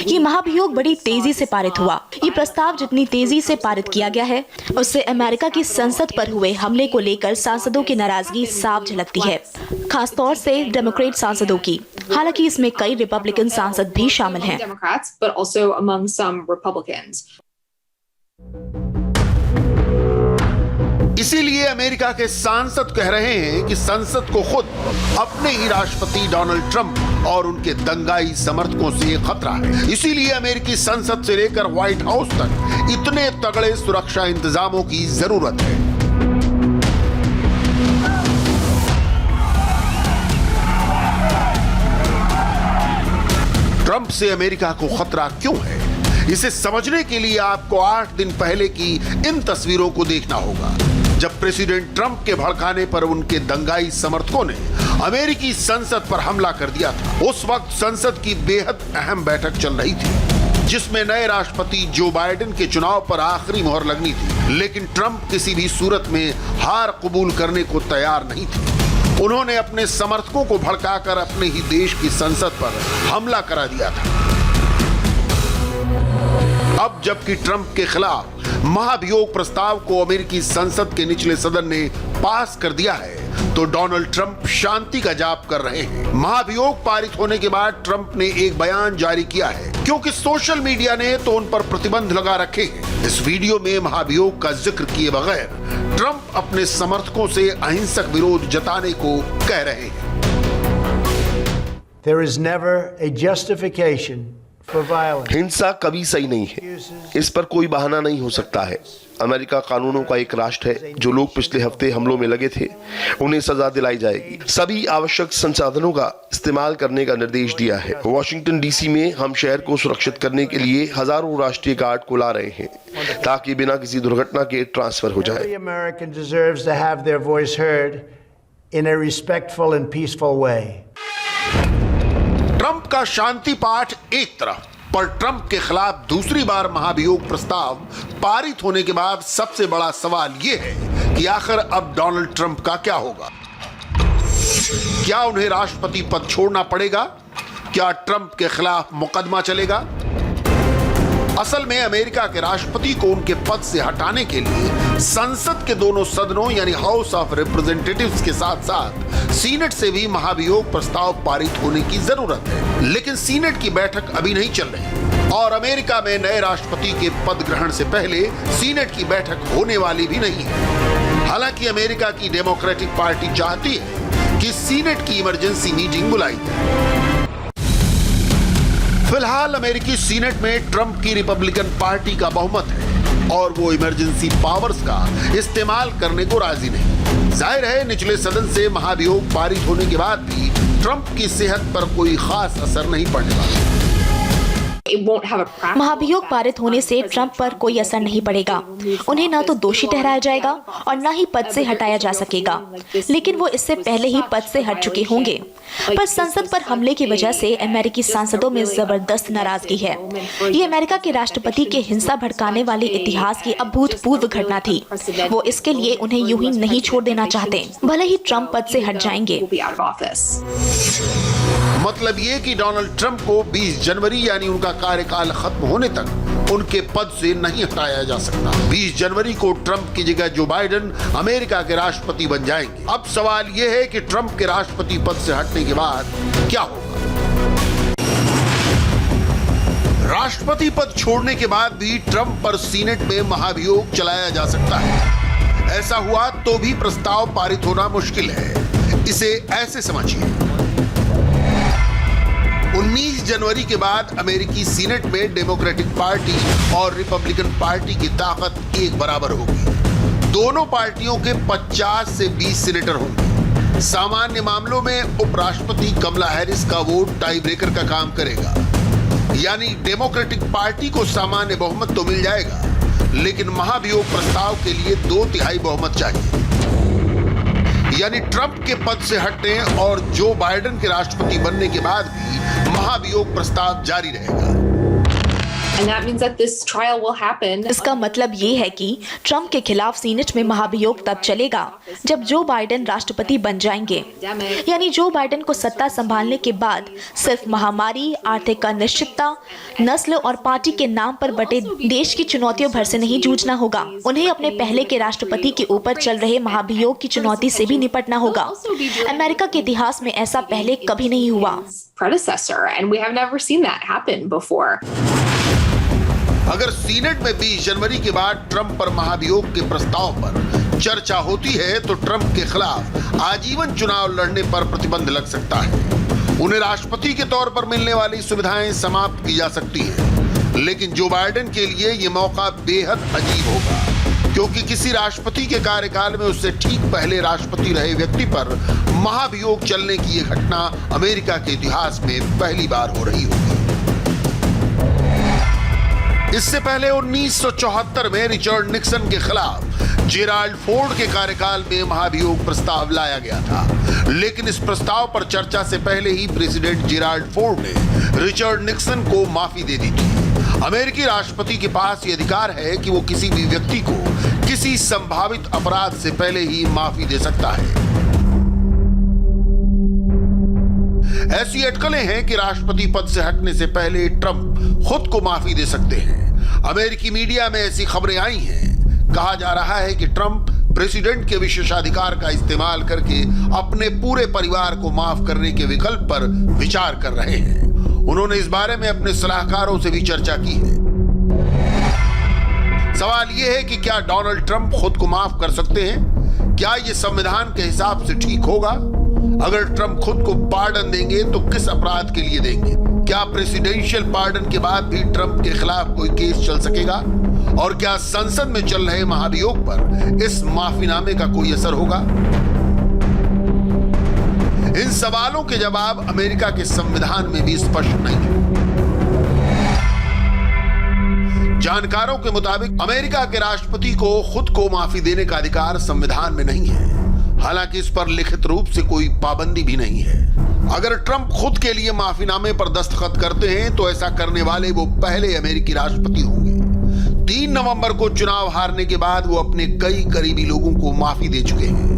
ये महाभियोग बड़ी तेजी से पारित हुआ। ये प्रस्ताव जितनी तेजी से पारित किया गया है उससे अमेरिका की संसद पर हुए हमले को लेकर सांसदों की नाराजगी साफ झलकती है, खासतौर से डेमोक्रेट सांसदों की। हालांकि इसमें कई रिपब्लिकन सांसद भी शामिल हैं। इसीलिए अमेरिका के सांसद कह रहे हैं कि संसद को खुद अपने ही राष्ट्रपति डोनाल्ड ट्रंप और उनके दंगाई समर्थकों से खतरा है। इसीलिए अमेरिकी संसद से लेकर व्हाइट हाउस तक इतने तगड़े सुरक्षा इंतजामों की जरूरत है। ट्रंप से अमेरिका को खतरा क्यों है, इसे समझने के लिए आपको 8 दिन पहले की इन तस्वीरों को देखना होगा जब प्रेसिडेंट ट्रंप के भड़काने पर उनके दंगाई समर्थकों ने अमेरिकी संसद पर हमला कर दिया था। उस वक्त संसद की बेहद अहम बैठक चल रही थी जिसमें नए राष्ट्रपति जो बाइडेन के चुनाव पर आखिरी मोहर लगनी थी, लेकिन ट्रंप किसी भी सूरत में हार कबूल करने को तैयार नहीं थे। उन्होंने अपने समर्थकों को भड़काकर अपने ही देश की संसद पर हमला करा दिया था। अब जबकि ट्रंप के खिलाफ महाभियोग प्रस्ताव को अमेरिकी संसद के निचले सदन ने पास कर दिया है तो डोनाल्ड ट्रंप शांति का जाप कर रहे हैं। महाभियोग पारित होने के बाद ट्रंप ने एक बयान जारी किया है क्योंकि सोशल मीडिया ने तो उन पर प्रतिबंध लगा रखे हैं। इस वीडियो में महाभियोग का जिक्र किए बगैर ट्रंप अपने समर्थकों से अहिंसक विरोध जताने को कह रहे हैं। There is never a justification हिंसा कभी सही नहीं है, इस पर कोई बहाना नहीं हो सकता है। अमेरिका कानूनों का एक राष्ट्र है। जो लोग पिछले हफ्ते हमलों में लगे थे उन्हें सजा दिलाई जाएगी। सभी आवश्यक संसाधनों का इस्तेमाल करने का निर्देश दिया है। वॉशिंगटन डीसी में हम शहर को सुरक्षित करने के लिए हजारों राष्ट्रीय गार्ड को ला रहे हैं ताकि बिना किसी दुर्घटना के ट्रांसफर हो जाए। ट्रंप का शांति पाठ एक तरफ, पर ट्रंप के खिलाफ दूसरी बार महाभियोग प्रस्ताव पारित होने के बाद सबसे बड़ा सवाल यह है कि आखिर अब डोनाल्ड ट्रंप का क्या होगा? क्या उन्हें राष्ट्रपति पद छोड़ना पड़ेगा? क्या ट्रंप के खिलाफ मुकदमा चलेगा? असल में अमेरिका के राष्ट्रपति को उनके पद से हटाने के लिए संसद के दोनों सदनों यानी हाउस ऑफ रिप्रेजेंटेटिव्स के साथ साथ सीनेट से भी महाभियोग प्रस्ताव पारित होने की जरूरत है। लेकिन सीनेट की बैठक अभी नहीं चल रही और अमेरिका में नए राष्ट्रपति के पद ग्रहण से पहले सीनेट की बैठक होने वाली भी नहीं है। हालांकि अमेरिका की डेमोक्रेटिक पार्टी चाहती है कि सीनेट की इमरजेंसी मीटिंग बुलाई जाए। फिलहाल अमेरिकी सीनेट में ट्रंप की रिपब्लिकन पार्टी का बहुमत है और वो इमरजेंसी पावर्स का इस्तेमाल करने को राजी नहीं। जाहिर है निचले सदन से महाभियोग पारित होने के बाद भी ट्रंप की सेहत पर कोई खास असर नहीं पड़ने वाला। महाभियोग पारित होने से ट्रंप पर कोई असर नहीं पड़ेगा। उन्हें न तो दोषी ठहराया जाएगा और न ही पद से हटाया जा सकेगा, लेकिन वो इससे पहले ही पद से हट चुके होंगे। पर संसद पर हमले की वजह से अमेरिकी सांसदों में जबरदस्त नाराजगी है। ये अमेरिका के राष्ट्रपति के हिंसा भड़काने वाले इतिहास की अभूतपूर्व घटना थी। वो इसके लिए उन्हें यूं ही नहीं छोड़ देना चाहते, भले ही ट्रंप पद से हट जाएंगे। मतलब ये कि डोनाल्ड ट्रंप को 20 जनवरी यानी उनका कार्यकाल खत्म होने तक उनके पद से नहीं हटाया जा सकता। 20 जनवरी को ट्रंप की जगह जो बाइडेन अमेरिका के राष्ट्रपति बन जाएंगे। अब सवाल यह है कि ट्रंप के राष्ट्रपति पद से हटने के बाद क्या होगा? राष्ट्रपति पद छोड़ने के बाद भी ट्रंप पर सीनेट में महाभियोग चलाया जा सकता है। ऐसा हुआ तो भी प्रस्ताव पारित होना मुश्किल है। इसे ऐसे समझिए, 19 जनवरी के बाद अमेरिकी सीनेट में डेमोक्रेटिक पार्टी और रिपब्लिकन पार्टी की ताकत एक बराबर होगी। दोनों पार्टियों के 50 से 20 सीनेटर होंगे। सामान्य मामलों में उपराष्ट्रपति कमला हैरिस का वोट टाई ब्रेकर का काम करेगा, यानी डेमोक्रेटिक पार्टी को सामान्य बहुमत तो मिल जाएगा, लेकिन महाभियोग प्रस्ताव के लिए 2/3 बहुमत चाहिए। यानी ट्रंप के पद से हटने और जो बाइडेन के राष्ट्रपति बनने के बाद भी महाभियोग प्रस्ताव जारी रहेगा। इसका मतलब ये है कि ट्रंप के खिलाफ सीनेट में महाभियोग तब चलेगा जब जो बाइडेन राष्ट्रपति बन जाएंगे। यानी जो बाइडेन को सत्ता संभालने के बाद सिर्फ महामारी, आर्थिक अनिश्चितता, नस्ल और पार्टी के नाम पर बटे देश की चुनौतियों भर से नहीं जूझना होगा। उन्हें अपने पहले के राष्ट्रपति के ऊपर चल रहे महाभियोग की चुनौती से भी निपटना होगा। अमेरिका के इतिहास में ऐसा पहले कभी नहीं हुआ। अगर सीनेट में 20 जनवरी के बाद ट्रंप पर महाभियोग के प्रस्ताव पर चर्चा होती है तो ट्रंप के खिलाफ आजीवन चुनाव लड़ने पर प्रतिबंध लग सकता है। उन्हें राष्ट्रपति के तौर पर मिलने वाली सुविधाएं समाप्त की जा सकती है। लेकिन जो बाइडेन के लिए ये मौका बेहद अजीब होगा, क्योंकि किसी राष्ट्रपति के कार्यकाल में उससे ठीक पहले राष्ट्रपति रहे व्यक्ति पर महाभियोग चलने की ये घटना अमेरिका के इतिहास में पहली बार हो रही होगी। इससे पहले 1974 में रिचर्ड निक्सन के खिलाफ जेराल्ड फोर्ड के कार्यकाल में महाभियोग प्रस्ताव लाया गया था, लेकिन इस प्रस्ताव पर चर्चा से पहले ही प्रेसिडेंट जेराल्ड फोर्ड ने रिचर्ड निक्सन को माफी दे दी थी। अमेरिकी राष्ट्रपति के पास ये अधिकार है कि वो किसी भी व्यक्ति को किसी संभावित अपराध से पहले ही माफी दे सकता है। ऐसी अटकलें हैं कि राष्ट्रपति पद से हटने से पहले ट्रंप खुद को माफी दे सकते हैं। अमेरिकी मीडिया में ऐसी खबरें आई हैं। कहा जा रहा है कि ट्रंप प्रेसिडेंट के विशेषाधिकार का इस्तेमाल करके अपने पूरे परिवार को माफ करने के विकल्प पर विचार कर रहे हैं। उन्होंने इस बारे में अपने सलाहकारों से भी चर्चा की है। सवाल यह है कि क्या डोनाल्ड ट्रंप खुद को माफ कर सकते हैं? क्या यह संविधान के हिसाब से ठीक होगा? अगर ट्रंप खुद को पार्डन देंगे तो किस अपराध के लिए देंगे? क्या प्रेसिडेंशियल पार्डन के बाद भी ट्रंप के खिलाफ कोई केस चल सकेगा? और क्या संसद में चल रहे महाभियोग पर इस माफीनामे का कोई असर होगा? इन सवालों के जवाब अमेरिका के संविधान में भी स्पष्ट नहीं है। जानकारों के मुताबिक अमेरिका के राष्ट्रपति को खुद को माफी देने का अधिकार संविधान में नहीं है। हालांकि इस पर लिखित रूप से कोई पाबंदी भी नहीं है। अगर ट्रंप खुद के लिए माफीनामे पर दस्तखत करते हैं तो ऐसा करने वाले वो पहले अमेरिकी राष्ट्रपति होंगे। 3 नवंबर को चुनाव हारने के बाद वो अपने कई करीबी लोगों को माफी दे चुके हैं।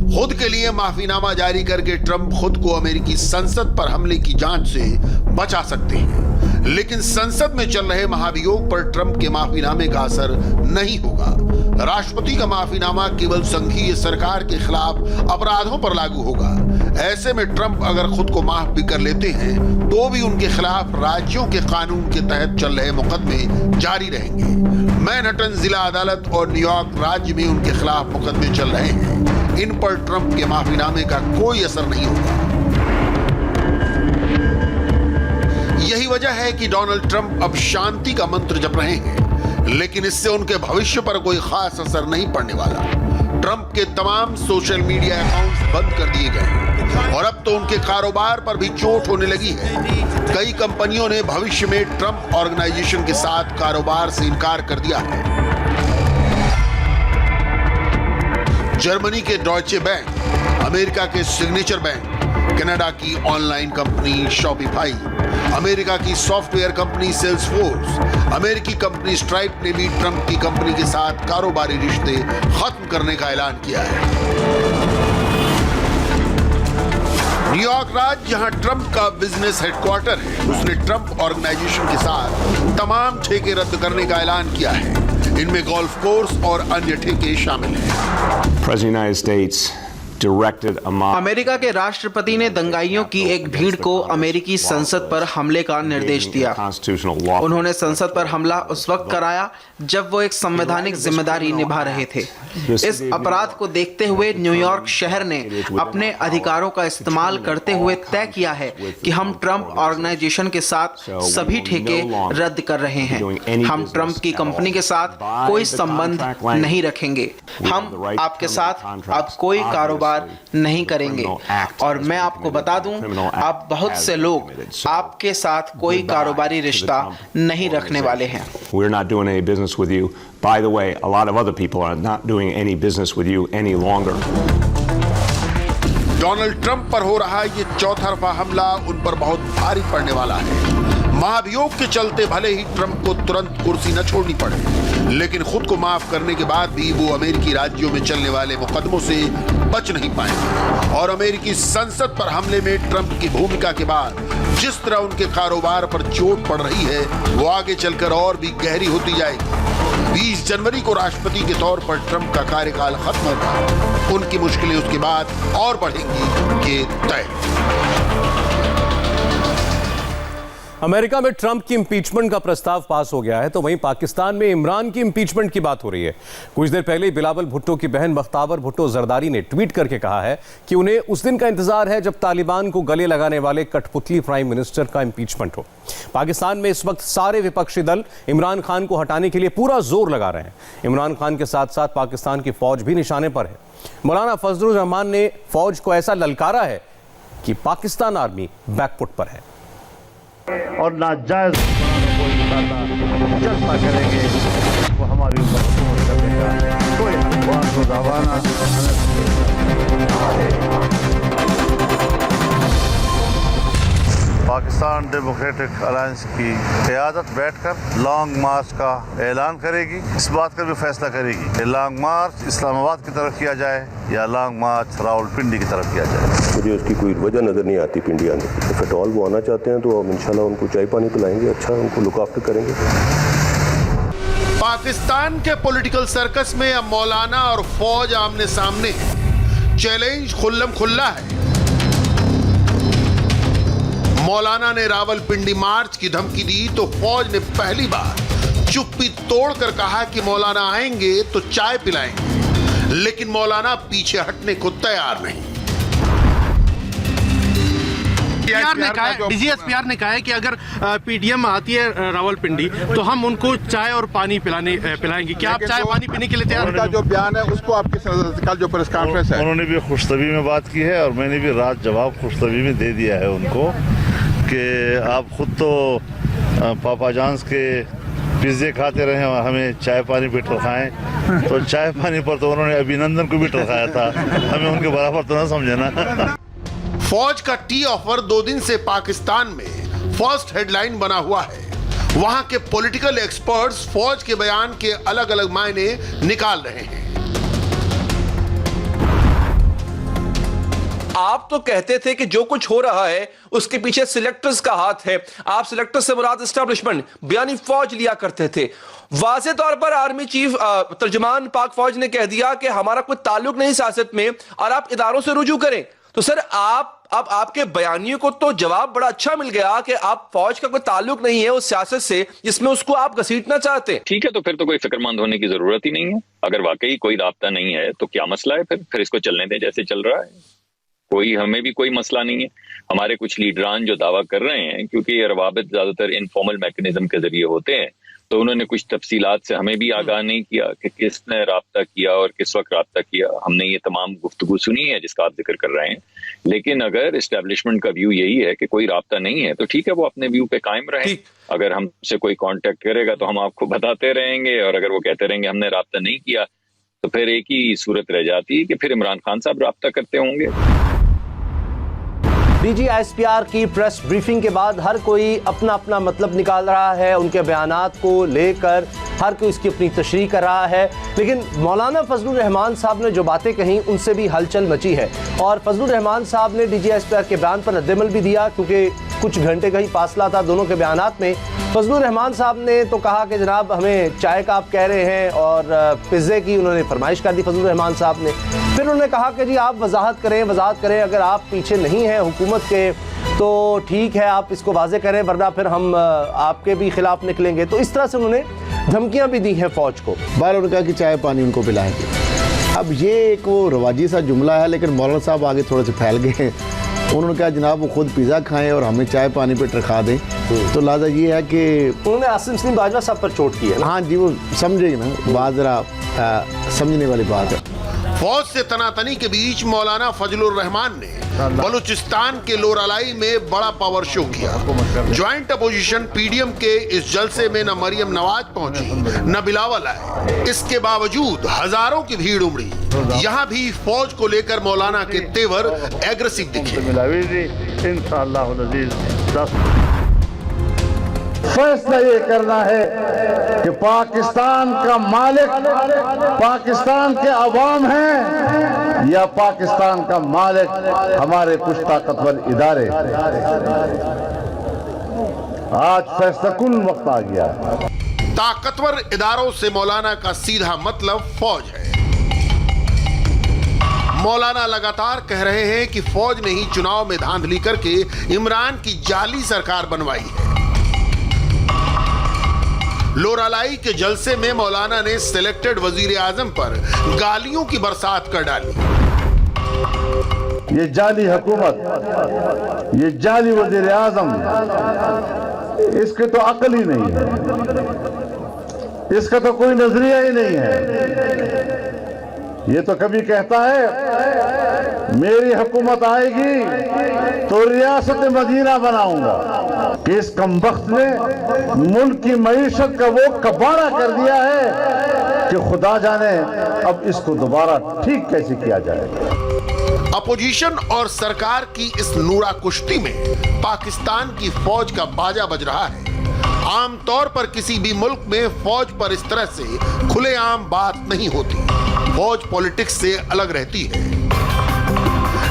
खुद के लिए माफीनामा जारी करके ट्रंप खुद को अमेरिकी संसद पर हमले की जांच से बचा सकते हैं, लेकिन संसद में चल रहे महाभियोग पर ट्रंप के माफीनामे का असर नहीं होगा। राष्ट्रपति का माफीनामा केवल संघीय सरकार के खिलाफ अपराधों पर लागू होगा। ऐसे में ट्रंप अगर खुद को माफ भी कर लेते हैं तो भी उनके खिलाफ राज्यों के कानून के तहत चल रहे मुकदमे जारी रहेंगे। मैनहट्टन जिला अदालत और न्यूयॉर्क राज्य में उनके खिलाफ मुकदमे चल रहे हैं। इन पर ट्रंप के माफीनामे का कोई असर नहीं होगा। यही वजह है कि डोनाल्ड ट्रंप अब शांति का मंत्र जप रहे हैं, लेकिन इससे उनके भविष्य पर कोई खास असर नहीं पड़ने वाला। ट्रंप के तमाम सोशल मीडिया अकाउंट्स बंद कर दिए गए हैं और अब तो उनके कारोबार पर भी चोट होने लगी है। कई कंपनियों ने भविष्य में ट्रंप ऑर्गेनाइजेशन के साथ कारोबार से इनकार कर दिया है। जर्मनी के डॉयचे बैंक, अमेरिका के सिग्नेचर बैंक, कनाडा की ऑनलाइन कंपनी शॉपिफाई, अमेरिका की सॉफ्टवेयर कंपनी सेल्सफोर्स, अमेरिकी कंपनी स्ट्राइप ने भी ट्रंप की कंपनी के साथ कारोबारी रिश्ते खत्म करने का ऐलान किया है। न्यूयॉर्क राज्य जहां ट्रंप का बिजनेस हेडक्वार्टर है, उसने ट्रंप ऑर्गेनाइजेशन के साथ तमाम ठेके रद्द करने का ऐलान किया है। इनमें गोल्फ कोर्स और अन्य ठेके शामिल हैं। अमेरिका के राष्ट्रपति ने दंगाइयों की एक भीड़ को अमेरिकी संसद पर हमले का निर्देश दिया। उन्होंने संसद पर हमला उस वक्त कराया जब वो एक संवैधानिक जिम्मेदारी निभा रहे थे। इस अपराध को देखते हुए न्यूयॉर्क शहर ने अपने अधिकारों का इस्तेमाल करते हुए तय किया है कि हम ट्रंप ऑर्गेनाइजेशन के साथ सभी ठेके रद्द कर रहे हैं। हम ट्रंप की कंपनी के साथ कोई संबंध नहीं रखेंगे। हम आपके साथ अब कोई कारोबार नहीं करेंगे। और मैं आपको बता दूं, अब बहुत से लोग आपके साथ कोई कारोबारी रिश्ता नहीं रखने वाले हैं। We're not doing any business with you. By the way, a lot of other people are not doing any business with you any longer. Donald Trump पर हो रहा ये चौतरफा हमला उन पर बहुत भारी पड़ने वाला है। महाभियोग के चलते भले ही ट्रंप को तुरंत कुर्सी न छोड़नी पड़े, लेकिन खुद को माफ करने के बाद भी वो अमेरिकी राज्यों में चलने वाले मुकदमों से बच नहीं पाएंगे। और अमेरिकी संसद पर हमले में ट्रंप की भूमिका के बाद जिस तरह उनके कारोबार पर चोट पड़ रही है, वो आगे चलकर और भी गहरी होती जाएगी। 20 जनवरी को राष्ट्रपति के तौर पर ट्रंप का कार्यकाल खत्म होगा। उनकी मुश्किलें उसके बाद और बढ़ेंगी, ये तय। अमेरिका में ट्रंप की इंपीचमेंट का प्रस्ताव पास हो गया है, तो वहीं पाकिस्तान में इमरान की इंपीचमेंट की बात हो रही है। कुछ देर पहले बिलावल भुट्टो की बहन बख्तावर भुट्टो जरदारी ने ट्वीट करके कहा है कि उन्हें उस दिन का इंतजार है जब तालिबान को गले लगाने वाले कठपुतली प्राइम मिनिस्टर का इंपीचमेंट हो। पाकिस्तान में इस वक्त सारे विपक्षी दल इमरान खान को हटाने के लिए पूरा जोर लगा रहे हैं। इमरान खान के साथ साथ पाकिस्तान की फौज भी निशाने पर है। मौलाना फजलुर रहमान ने फौज को ऐसा ललकारा है कि पाकिस्तान आर्मी बैकफुट पर है और नाजायज कोई जलसा करेंगे वो हमारी ऊपर हुकूमत करेगा। कोई अखबार को दबाना पाकिस्तान डेमोक्रेटिक अलायंस की क़यादत बैठकर लॉन्ग मार्च का ऐलान करेगी। इस बात का भी फैसला करेगी कि लॉन्ग मार्च इस्लामाबाद की तरफ किया जाए या लॉन्ग मार्च रावलपिंडी की तरफ किया जाए। मुझे उसकी कोई वजह नज़र नहीं आती पिंडी आने की। इफ एट ऑल वो आना चाहते हैं तो हम इंशाल्लाह उनको चाय पानी पिलाएंगे, अच्छा उनको लुक आफ्टर करेंगे। पाकिस्तान के पॉलिटिकल सर्कस में अब मौलाना और फौज आमने सामने है। चैलेंज खुल्लम खुल्ला है। मौलाना ने रावलपिंडी मार्च की धमकी दी तो फौज ने पहली बार चुप्पी तोड़कर कहा कि मौलाना आएंगे तो चाय पिलाएंगे, लेकिन मौलाना पीछे हटने को तैयार नहीं। डीजीएसपीआर ने कहा है कि अगर पीडीएम आती है रावलपिंडी तो हम उनको चाय और पानी पिलाएंगे। क्या आप चाय पानी पीने के लिए तैयार? उनका जो बयान है उसको आप किस नजर से, कल जो प्रेस कॉन्फ्रेंस है उन्होंने भी खुशतबी में बात की है और मैंने भी रात जवाब खुशतबी में दे दिया है उनको कि आप खुद तो पापा जॉन्स के पिज्जे खाते रहे और हमें चाय पानी पे टरखाएं, तो चाय पानी पर तो उन्होंने अभिनंदन को भी टरखाया था, हमें उनके बराबर तो ना समझे ना। फौज का टी ऑफर 2 दिन से पाकिस्तान में फर्स्ट हेडलाइन बना हुआ है। वहां के पॉलिटिकल एक्सपर्ट्स फौज के बयान के अलग अलग मायने निकाल रहे हैं। आप तो कहते थे कि जो कुछ हो रहा है उसके पीछे सिलेक्टर्स का हाथ है। आप सिलेक्टर्स से मुराद एस्टेब्लिशमेंट बयानी फौज लिया करते थे। वाज़े तौर पर आर्मी चीफ तर्जुमान पाक फौज ने कह दिया कि हमारा कोई ताल्लुक नहीं सियासत में और आप इदारों से रुजू करें। तो सर आपके बयानियों को तो जवाब बड़ा अच्छा मिल गया कि आप फौज का कोई ताल्लुक नहीं है उस सियासत से जिसमें उसको आप घसीटना चाहते हैं। ठीक है, तो फिर तो कोई फिक्रमंद होने की जरूरत ही नहीं है। अगर वाकई कोई राब्ता नहीं है तो क्या मसला है? फिर इसको चलने दें जैसे चल रहा है। हमें भी कोई मसला नहीं है। हमारे कुछ लीडरान जो दावा कर रहे हैं, क्योंकि ये रवाबित ज्यादातर इनफॉर्मल मैकेनिज्म के जरिए होते हैं, तो उन्होंने कुछ तफसीलात से हमें भी आगाह नहीं किया कि किसने राब्ता किया और किस वक्त राब्ता किया। हमने ये तमाम गुफ्तगू सुनी है जिसका आप जिक्र कर रहे हैं, लेकिन अगर एस्टेब्लिशमेंट का व्यू यही है कि कोई राब्ता नहीं है तो ठीक है, वो अपने व्यू पे कायम रहे। अगर हमसे कोई कांटेक्ट करेगा तो हम आपको बताते रहेंगे, और अगर वो कहते रहेंगे हमने राब्ता नहीं किया तो फिर एक ही सूरत रह जाती है कि फिर इमरान खान साहब राब्ता करते होंगे। डीजीएसपीआर की प्रेस ब्रीफिंग के बाद हर कोई अपना अपना मतलब निकाल रहा है, उनके बयानात को लेकर हर कोई इसकी अपनी तशरीह कर रहा है। लेकिन मौलाना फजलुर रहमान साहब ने जो बातें कहीं उनसे भी हलचल मची है, और फजलुर रहमान साहब ने डीजीएसपीआर के बयान पर रद्दमल भी दिया, क्योंकि कुछ घंटे का ही फासला था दोनों के बयानात में। फजलुर रहमान साहब ने तो कहा कि जनाब हमें चाय का आप कह रहे हैं, और पिज़्ज़े की उन्होंने फरमाइश कर दी फजलुर रहमान साहब ने। फिर उन्होंने कहा कि जी आप वजाहत करें, अगर आप पीछे नहीं हैं हुकूमत के तो ठीक है, आप इसको वाजे करें, वरना फिर हम आपके भी खिलाफ निकलेंगे। तो इस तरह से उन्होंने धमकियां भी दी हैं फौज को। बार उन्होंने कहा कि चाय पानी उनको पिलाएंगे। अब ये एक वो रवाजी सा जुमला है, लेकिन मौलाना साहब आगे थोड़े से फैल गए। उन्होंने कहा जनाब वो खुद पिज़्ज़ा खाएं और हमें चाय पानी पे टरखा दें। तो लिहाजा ये है कि उन्होंने आसिम सलीम बाजवा साहब पर चोट की है। हाँ जी, वो समझेगी ना, बात जरा समझने वाली बात है। फौज से तनातनी के बीच मौलाना फजलुर रहमान ने बलूचिस्तान के लोरालाई में बड़ा पावर शो किया। ज्वाइंट अपोजिशन पीडीएम के इस जलसे में न मरियम नवाज पहुंची न बिलावल आए। इसके बावजूद हजारों की भीड़ उमड़ी। यहाँ भी फौज को लेकर मौलाना के तेवर एग्रेसिव दिखे। फैसला ये करना है कि पाकिस्तान का मालिक पाकिस्तान के अवाम हैं या पाकिस्तान का मालिक हमारे कुछ ताकतवर इदारे। आज फैसला कुल वक्त आ गया है। ताकतवर इदारों से मौलाना का सीधा मतलब फौज है। मौलाना लगातार कह रहे हैं कि फौज ने ही चुनाव में धांधली करके इमरान की जाली सरकार बनवाई है। लोरालाई के जलसे में मौलाना ने सिलेक्टेड वजीर आजम पर गालियों की बरसात कर डाली। ये जाली हुकूमत, ये जाली वजीर आजम, इसके तो अकल ही नहीं है, इसका तो कोई नजरिया ही नहीं है। ये तो कभी कहता है मेरी हुकूमत आएगी तो रियासत मदीना बनाऊंगा, कि इस कमबख्त ने मुल्क की मईशत का वो कबाड़ा कर दिया है कि खुदा जाने अब इसको दोबारा ठीक कैसे किया जाए। अपोजिशन और सरकार की इस नूरा कुश्ती में पाकिस्तान की फौज का बाजा बज रहा है। आमतौर पर किसी भी मुल्क में फौज पर इस तरह से खुलेआम बात नहीं होती। फौज पॉलिटिक्स से अलग रहती है,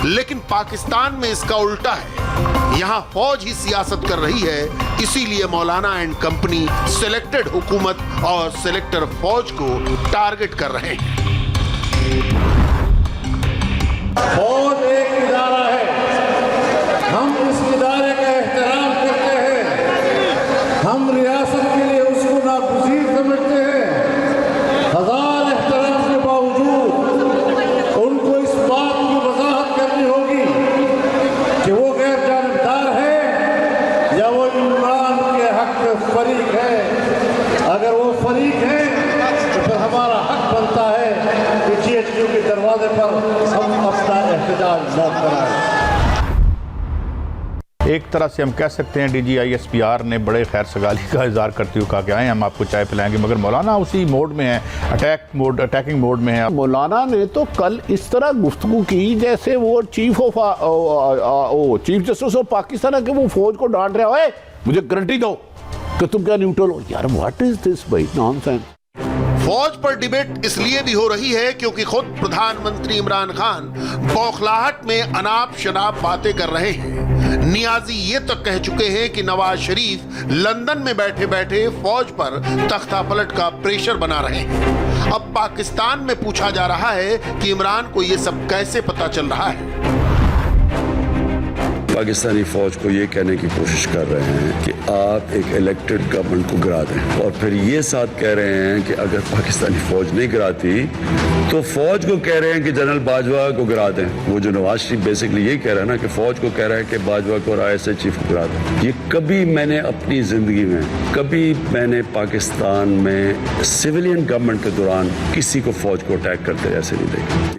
लेकिन पाकिस्तान में इसका उल्टा है। यहाँ फौज ही सियासत कर रही है, इसीलिए मौलाना एंड कंपनी सिलेक्टेड हुकूमत और सिलेक्टर फौज को टारगेट कर रहे हैं। फौज एक इदारा है, हम इस इदारे का एहतराम करते हैं, हम रियासत के लिए उसको नागुज़ीर समझते हैं। हजार एहतराम के बावजूद उनको इस बात की वजाहत करनी होगी कि वो गैर जानबदार फरीक है, अगर वो फरीक है तो फिर हमारा हक बनता है कि GHQ के दरवाजे पर हम अपना एहतजाज न कराएं। एक तरह से हम कह सकते हैं DGISPR ने बड़े खैर सगाली का इजहार करते हुए कहा कि आए हम आपको चाय पिलाएंगे, मगर मौलाना उसी मोड में है, अटैकिंग मोड में है। मौलाना ने तो कल इस तरह गुफ्तगू की जैसे वो चीफ जस्टिस ऑफ पाकिस्तान है कि वो फौज को डांट रहा है, मुझे गारंटी दो कि तुम क्या न्यूट्रल हो। यार व्हाट इज दिस भाई, नॉनसेंस। फौज पर डिबेट इसलिए भी हो रही है क्योंकि खुद प्रधानमंत्री इमरान खान बौखलाहट में अनाप शनाप बातें कर रहे हैं। नियाजी ये तक कह चुके हैं कि नवाज शरीफ लंदन में बैठे बैठे फौज पर तख्ता पलट का प्रेशर बना रहे हैं। अब पाकिस्तान में पूछा जा रहा है कि इमरान को ये सब कैसे पता चल रहा है। पाकिस्तानी फौज को ये कहने की कोशिश कर रहे हैं कि आप एक इलेक्टेड गवर्नमेंट को गिरा दें, और फिर ये साथ कह रहे हैं कि अगर पाकिस्तानी फौज नहीं गिराती तो फौज को कह रहे हैं कि जनरल बाजवा को गिरा दें। वो जो नवाज शरीफ बेसिकली ये कह रहा है ना कि फौज को कह रहा है कि बाजवा को और ISI चीफ को गिरा दें। ये कभी मैंने अपनी जिंदगी में, कभी मैंने पाकिस्तान में सिविलियन गवर्नमेंट के दौरान किसी को फौज को अटैक करते ऐसे नहीं देखा।